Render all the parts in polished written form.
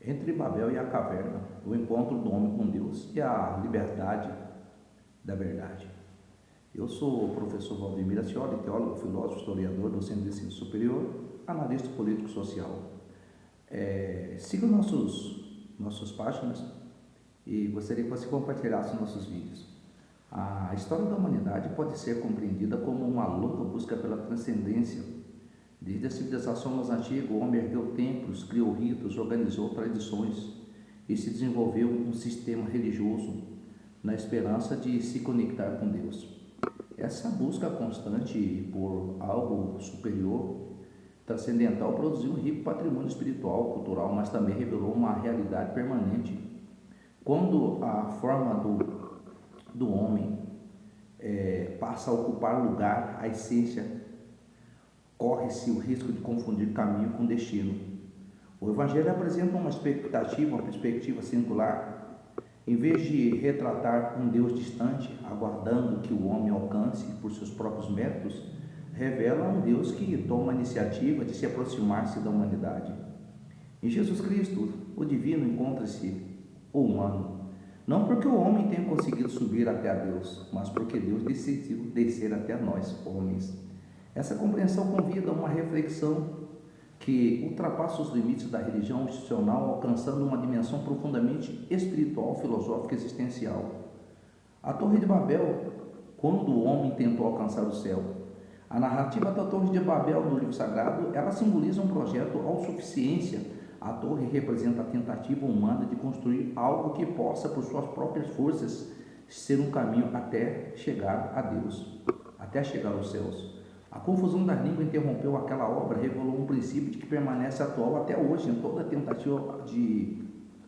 Entre Babel e a caverna, o encontro do homem com Deus e a liberdade da verdade. Eu sou o professor Valdemir Ascioli, teólogo, filósofo, historiador, docente de ensino superior, analista político-social. Siga nossas páginas e gostaria que você compartilhasse nossos vídeos. A história da humanidade pode ser compreendida como uma louca busca pela transcendência. Desde a civilização mais antiga, o homem ergueu templos, criou ritos, organizou tradições e se desenvolveu um sistema religioso na esperança de se conectar com Deus. Essa busca constante por algo superior, transcendental, produziu um rico patrimônio espiritual, cultural, mas também revelou uma realidade permanente. Quando a forma do homem passa a ocupar lugar, a essência, corre-se o risco de confundir caminho com destino. O Evangelho apresenta uma perspectiva singular. Em vez de retratar um Deus distante, aguardando que o homem alcance por seus próprios métodos, revela um Deus que toma a iniciativa de se aproximar-se da humanidade. Em Jesus Cristo, o divino encontra-se o humano, não porque o homem tenha conseguido subir até a Deus, mas porque Deus decidiu descer até nós, homens. Essa compreensão convida a uma reflexão que ultrapassa os limites da religião institucional, alcançando uma dimensão profundamente espiritual, filosófica e existencial. A Torre de Babel, quando o homem tentou alcançar o céu. A narrativa da Torre de Babel no livro sagrado, ela simboliza um projeto autossuficiência. A torre representa a tentativa humana de construir algo que possa, por suas próprias forças, ser um caminho até chegar a Deus, até chegar aos céus. A confusão da língua interrompeu aquela obra, revelou um princípio que permanece atual até hoje. Em toda tentativa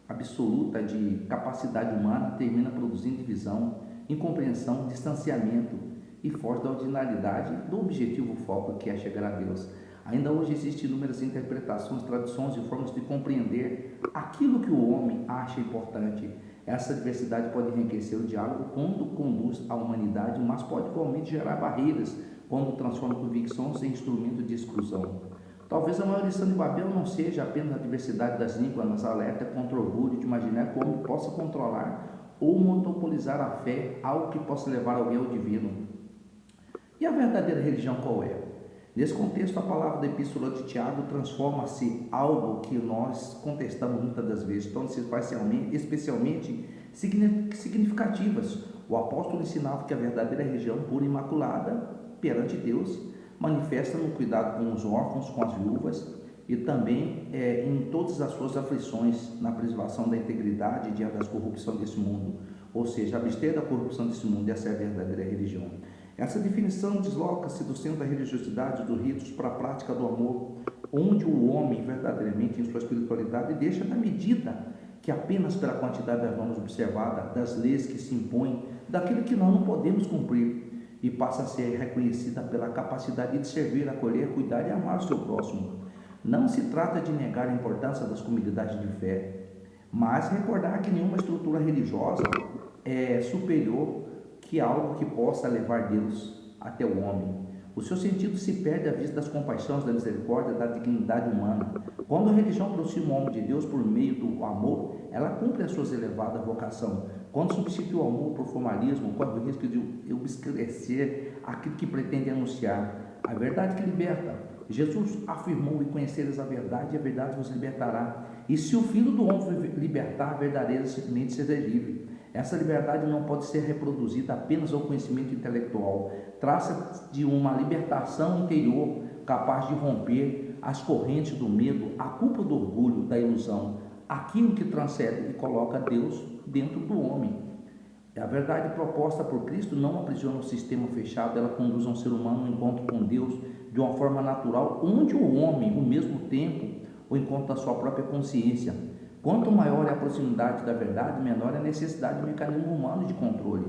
absoluta de capacidade humana termina produzindo divisão, incompreensão, distanciamento e foge da ordinariedade do objetivo foco que é chegar a Deus. Ainda hoje existem inúmeras interpretações, tradições e formas de compreender aquilo que o homem acha importante. Essa diversidade pode enriquecer o diálogo quando conduz à humanidade, mas pode igualmente gerar barreiras quando transforma convicções em instrumento de exclusão. Talvez a maior lição de Babel não seja apenas a diversidade das línguas, mas alerta contra o orgulho de imaginar que o homem possa controlar ou monopolizar a fé, algo que possa levar alguém ao divino. E a verdadeira religião qual é? Nesse contexto, a palavra da Epístola de Tiago transforma-se algo que nós contestamos muitas das vezes, torna-se especialmente significativas. O apóstolo ensinava que a verdadeira religião pura e imaculada perante Deus manifesta no cuidado com os órfãos, com as viúvas e também em todas as suas aflições, na preservação da integridade diante das corrupções desse mundo, ou seja, abster da corrupção desse mundo. Essa é a verdadeira religião. Essa definição desloca-se do centro da religiosidade, dos ritos, para a prática do amor, onde o homem verdadeiramente em sua espiritualidade deixa da medida que apenas pela quantidade das normas observadas, das leis que se impõem, daquilo que nós não podemos cumprir, e passa a ser reconhecida pela capacidade de servir, acolher, cuidar e amar o seu próximo. Não se trata de negar a importância das comunidades de fé, mas recordar que nenhuma estrutura religiosa é superior que algo que possa levar Deus até o homem. O seu sentido se perde à vista das compaixões, da misericórdia, da dignidade humana. Quando a religião aproxima o homem de Deus por meio do amor, ela cumpre a sua elevada vocação. Quando substitui o amor por formalismo, corre o risco de obscurecer aquilo que pretende anunciar. A verdade que liberta. Jesus afirmou: e conhecereis a verdade, e a verdade vos libertará. E se o Filho do Homem libertar, verdadeiramente será livre. Essa liberdade não pode ser reproduzida apenas ao conhecimento intelectual. Trata-se de uma libertação interior capaz de romper as correntes do medo, a culpa do orgulho, da ilusão, aquilo que transcende e coloca Deus dentro do homem. A verdade proposta por Cristo não aprisiona um sistema fechado, ela conduz um ser humano ao encontro com Deus de uma forma natural, onde o homem, ao mesmo tempo, o encontra da sua própria consciência. Quanto maior é a proximidade da verdade, menor é a necessidade de mecanismo humano de controle.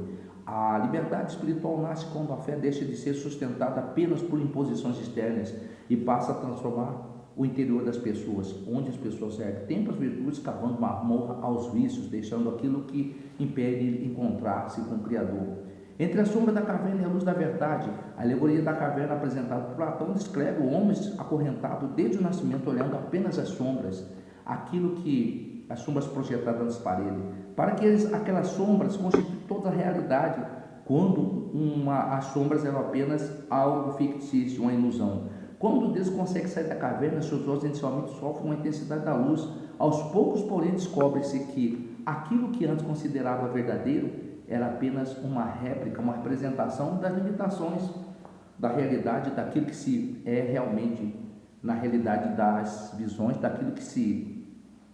A liberdade espiritual nasce quando a fé deixa de ser sustentada apenas por imposições externas e passa a transformar o interior das pessoas, onde as pessoas erguem templos, virtudes, cavando masmorra aos vícios, deixando aquilo que impede encontrar-se com o Criador. Entre a sombra da caverna e a luz da verdade, a alegoria da caverna apresentada por Platão descreve o homem acorrentado desde o nascimento, olhando apenas as sombras, aquilo que as sombras projetadas nas paredes, para que aquelas sombras constituem toda a realidade, quando as sombras eram apenas algo fictício, uma ilusão. Quando Deus consegue sair da caverna, seus olhos inicialmente sofrem uma intensidade da luz. Aos poucos, porém, descobre-se que aquilo que antes considerava verdadeiro era apenas uma réplica, uma representação das limitações da realidade, daquilo que se é realmente na realidade das visões, daquilo que se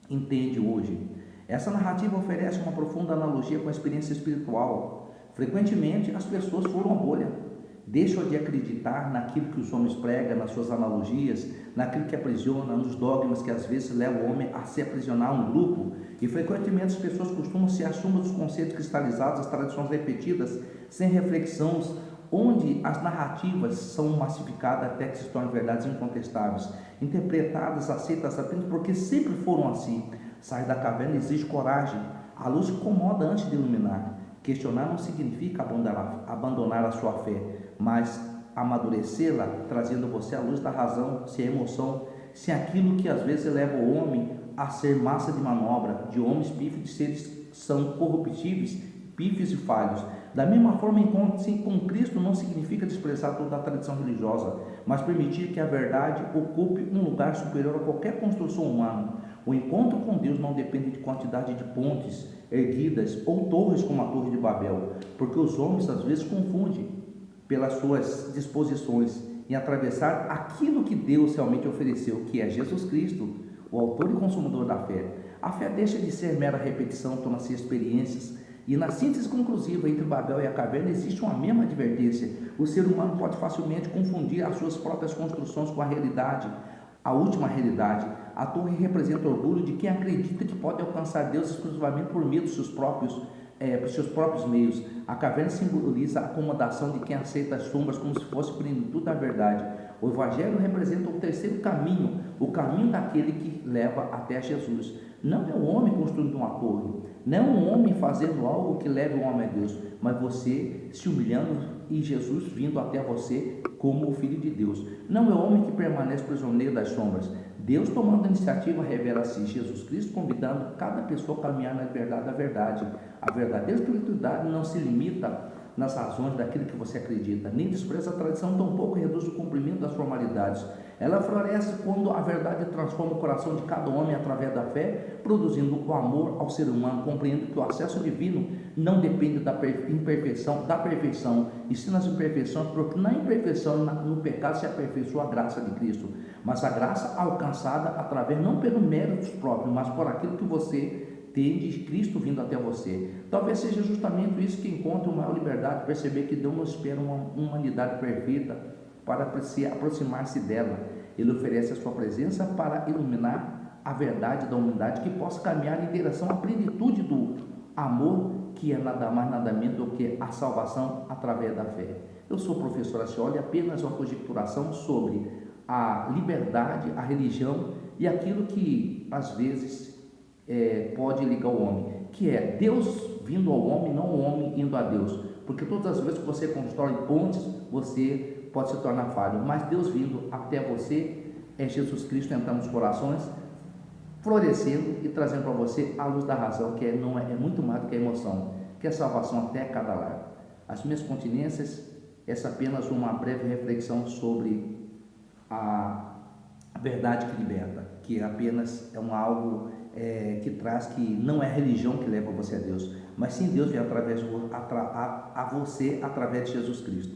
entende hoje. Essa narrativa oferece uma profunda analogia com a experiência espiritual. Frequentemente, as pessoas furam a bolha, deixam de acreditar naquilo que os homens pregam, nas suas analogias, naquilo que aprisiona, nos dogmas que às vezes levam o homem a se aprisionar a um grupo. E frequentemente as pessoas costumam se assumir dos conceitos cristalizados, as tradições repetidas, sem reflexões, onde as narrativas são massificadas até que se tornem verdades incontestáveis, interpretadas, aceitas apenas porque sempre foram assim. Sair da caverna exige coragem. A luz incomoda antes de iluminar. Questionar não significa abandonar a sua fé, mas amadurecê-la, trazendo você à luz da razão, sem emoção, sem aquilo que às vezes leva o homem a ser massa de manobra, de homens pífios, de seres são corruptíveis, pífios e falhos. Da mesma forma, encontrar-se com Cristo não significa desprezar toda a tradição religiosa, mas permitir que a verdade ocupe um lugar superior a qualquer construção humana. O encontro com Deus não depende de quantidade de pontes erguidas ou torres como a Torre de Babel, porque os homens às vezes confundem pelas suas disposições em atravessar aquilo que Deus realmente ofereceu, que é Jesus Cristo, o autor e consumador da fé. A fé deixa de ser mera repetição, torna-se experiências. E na síntese conclusiva entre Babel e a caverna existe uma mesma advertência. O ser humano pode facilmente confundir as suas próprias construções com a realidade, a última realidade. A torre representa o orgulho de quem acredita que pode alcançar Deus exclusivamente por meio dos seus próprios meios. A caverna simboliza a acomodação de quem aceita as sombras como se fosse plenitude da verdade. O Evangelho representa o terceiro caminho, o caminho daquele que leva até Jesus. Não é o homem construindo uma torre, não é um homem fazendo algo que leve o homem a Deus, mas você se humilhando e Jesus vindo até você como o Filho de Deus. Não é o homem que permanece prisioneiro das sombras. Deus, tomando a iniciativa, revela-se Jesus Cristo, convidando cada pessoa a caminhar na liberdade da verdade. A verdadeira espiritualidade não se limita nas razões daquilo que você acredita, nem despreza a tradição, tampouco reduz o cumprimento das formalidades. Ela floresce quando a verdade transforma o coração de cada homem através da fé, produzindo o amor ao ser humano, compreendendo que o acesso divino não depende da perfeição, e sim nas imperfeições, porque na imperfeição, no pecado, se aperfeiçoa a graça de Cristo, mas a graça alcançada através, não pelos méritos próprios, mas por aquilo que você tem de Cristo vindo até você. Talvez seja justamente isso que encontra uma maior liberdade, perceber que Deus não espera uma humanidade perfeita para se aproximar-se dela. Ele oferece a sua presença para iluminar a verdade da humanidade, que possa caminhar em direção à plenitude do amor, que é nada mais nada menos do que a salvação através da fé. Eu sou o professor Acioli, apenas uma conjecturação sobre a liberdade, a religião e aquilo que às vezes pode ligar o homem, que é Deus vindo ao homem, não o homem indo a Deus, porque todas as vezes que você constrói pontes, você pode se tornar falho, mas Deus vindo até você é Jesus Cristo entrando nos corações, florescendo e trazendo para você a luz da razão, que é muito mais do que a emoção, que é a salvação até cada lar. As minhas continências, essa é apenas uma breve reflexão sobre a verdade que liberta, que apenas é algo que traz, que não é a religião que leva você a Deus, mas sim Deus vem a você através de Jesus Cristo.